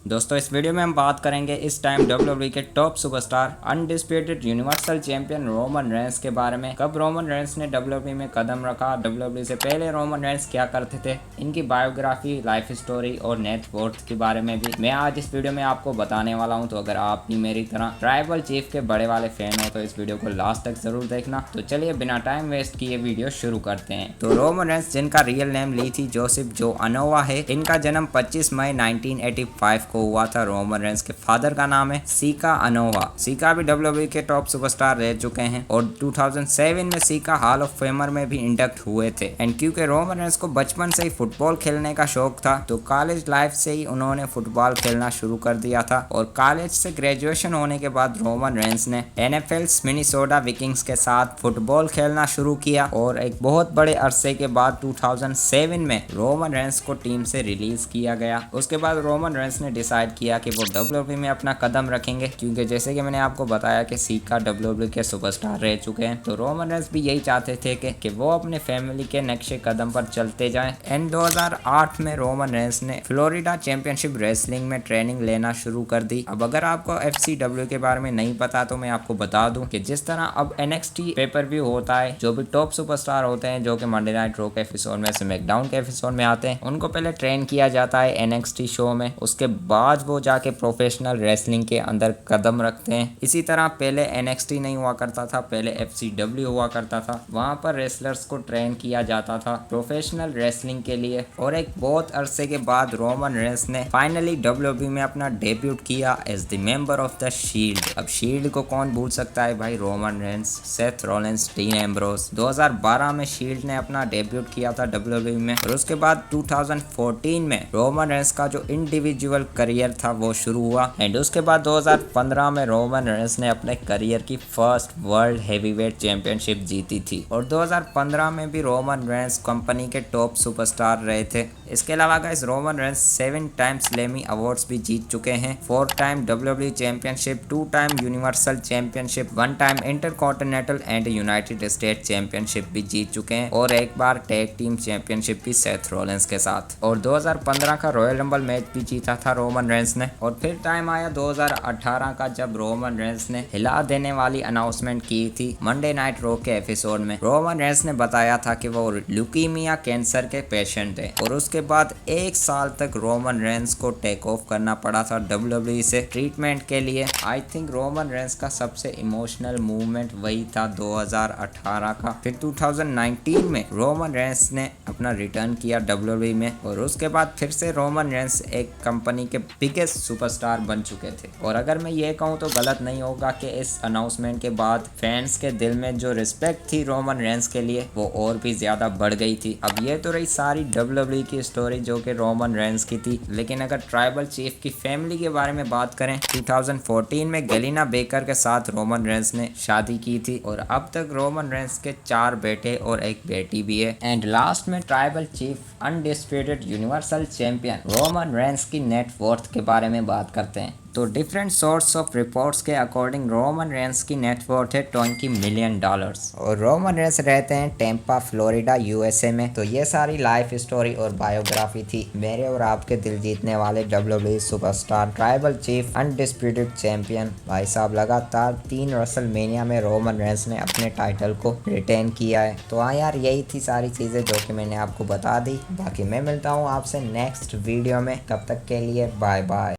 दोस्तों इस वीडियो में हम बात करेंगे इस टाइम WWE के top superstar undisputed universal champion Roman Reigns के बारे में। कब रोमन रेंस ने WWE में कदम रखा, WWE से पहले रोमन रेंस क्या करते थे, इनकी बायोग्राफी, लाइफ स्टोरी और नेट वर्थ के बारे में भी मैं आज इस वीडियो में आपको बताने वाला हूं। तो अगर आप भी मेरी तरह ट्राइबल चीफ के बड़े वाले फैन हो तो इस वीडियो को लास्ट तक जरूर देखना। तो चलिए बिना टाइम वेस्ट किए वीडियो शुरू करते हैं। तो रोमन रेंस, जिनका रियल नेम ली थी जोसेफ जो अनोवा है, इनका जन्म 25 मई 1985 को हुआ था। रोमन रेंस के फादर का नाम है सीका अनोवा। सीका भी WWE के टॉप सुपरस्टार रह चुके हैं और 2007 में सीका हॉल ऑफ फेमर में भी इंडक्ट हुए थे। एंड क्योंकि रोमन रेंस को बचपन से ही फुटबॉल खेलने का शौक था तो कॉलेज लाइफ से ही उन्होंने फुटबॉल खेलना शुरू कर दिया था। और कॉलेज से ग्रेजुएशन होने के बाद रोमन रेंस ने NFL मिनीसोटा विकिंग्स के साथ फुटबॉल खेलना शुरू किया और एक बहुत बड़े अरसे के बाद 2007 में रोमन रेंस को टीम से रिलीज किया गया। उसके बाद रोमन रेंस ने डिसाइड किया कि वो WWE में अपना कदम रखेंगे, क्योंकि जैसे कि मैंने आपको बताया कि सीका WWE के सुपरस्टार रह चुके हैं। तो रोमन रेंस भी यही चाहते थे कि वो अपने फैमिली के नक्शे कदम पर चलते जाएं। एंड 2008 में रोमन रेंस ने फ्लोरिडा चैंपियनशिप रेसलिंग में ट्रेनिंग लेना शुरू कर दी। अब अगर आपको FCW के बारे में नहीं पता तो मैं आपको बता दूं कि जिस तरह अब NXT पेपर व्यू होता है, जो भी टॉप सुपरस्टार होते हैं जो कि मंडे नाइट रो के एपिसोड में, स्मैकडाउन के एपिसोड में आते हैं, उनको पहले ट्रेन किया जाता है NXT शो में। उसके बाद वो जाके प्रोफेशनल रेसलिंग के अंदर कदम रखते हैं। इसी तरह पहले NXT नहीं हुआ करता था, पहले FCW हुआ करता था। वहां पर रेसलर्स को ट्रेन किया जाता था प्रोफेशनल रेसलिंग के लिए। और एक बहुत अरसे के बाद रोमन रेंस ने फाइनली WWE में अपना डेब्यूट किया as the member of the Shield. अब शील्ड को कौन भूल सकता है भाई, Roman Reigns, Seth Rollins, Dean Ambrose. 2012 में शील्ड ने अपना डेब्यूट किया था WWE में। और उसके बाद 2014 में रोमन रेंस का जो इंडिविजुअल करियर था वो शुरू हुआ। एंड उसके बाद 2015 में रोमन रेंस ने अपने करियर की फर्स्ट वर्ल्ड हेवीवेट चैंपियनशिप जीती थी। और 2015 में भी रोमन रेंस कंपनी के टॉप सुपरस्टार रहे थे। इसके अलावा guys Roman Reigns 7 times Slammy awards भी जीत चुके हैं। 4 time WWE championship, 2 time universal championship, 1 time intercontinental and United State championship भी जीत चुके हैं और एक बार टैग टीम चैंपियनशिप भी सेथ रॉलिंस के साथ। और 2015 का रॉयल रंबल मैच भी जीता था रोमन रेंस ने। और फिर टाइम आया 2018 का, जब रोमन रेंस ने हिला देने वाली अनाउंसमेंट की थी मंडे नाइट रो के एपिसोड में। रोमन रेंस ने बताया था कि वो ल्यूकीमिया कैंसर के पेशेंट थे और उसके बाद 1 साल तक रोमन रेंस को टेक ऑफ करना पड़ा था WWE से ट्रीटमेंट के लिए। आई थिंक रोमन रेंस का सबसे इमोशनल मूवमेंट वही था 2018 का। फिर 2019 में रोमन रेंस ने अपना रिटर्न किया WWE में और उसके बाद फिर से रोमन रेंस एक कंपनी के बिगेस्ट सुपरस्टार बन चुके थे। और अगर मैं ये कहूँ तो गलत नहीं होगा कि इस अनाउंसमेंट के बाद फैंस के दिल में जो रिस्पेक्ट थी रोमन रेंस के लिए वो और भी ज्यादा बढ़ गई थी। अब ये तो रही सारी WWE की स्टोरी जो कि रोमन रेंस की थी, लेकिन अगर ट्राइबल चीफ की फैमिली के बारे में बात करें, 2014 में गेलिना बेकर के साथ रोमन रेंस ने शादी की थी और अब तक रोमन रेंस के 4 बेटे और एक बेटी भी है। एंड लास्ट में tribal chief undisputed universal champion Roman Reigns की नेट वर्थ के बारे में बात करते हैं। तो डिफरेंट सोर्स ऑफ रिपोर्ट्स के अकॉर्डिंग रोमन रेंस की नेटवर्थ है $20 मिलियन और रोमन रेंस रहते हैं टेम्पा फ्लोरिडा USA में। तो ये सारी लाइफ स्टोरी और बायोग्राफी थी मेरे और आपके दिल जीतने वाले WWE superstar tribal chief undisputed champion. भाई साहब लगातार 3 रेसलमेनिया में रोमन रेंस ने अपने टाइटल को रिटेन किया है। तो हाँ यार, यही थी सारी चीज़ें जो कि मैंने आपको बता दी। बाकी मैं मिलता हूँ आपसे नेक्स्ट वीडियो में, तब तक के लिए बाय बाय।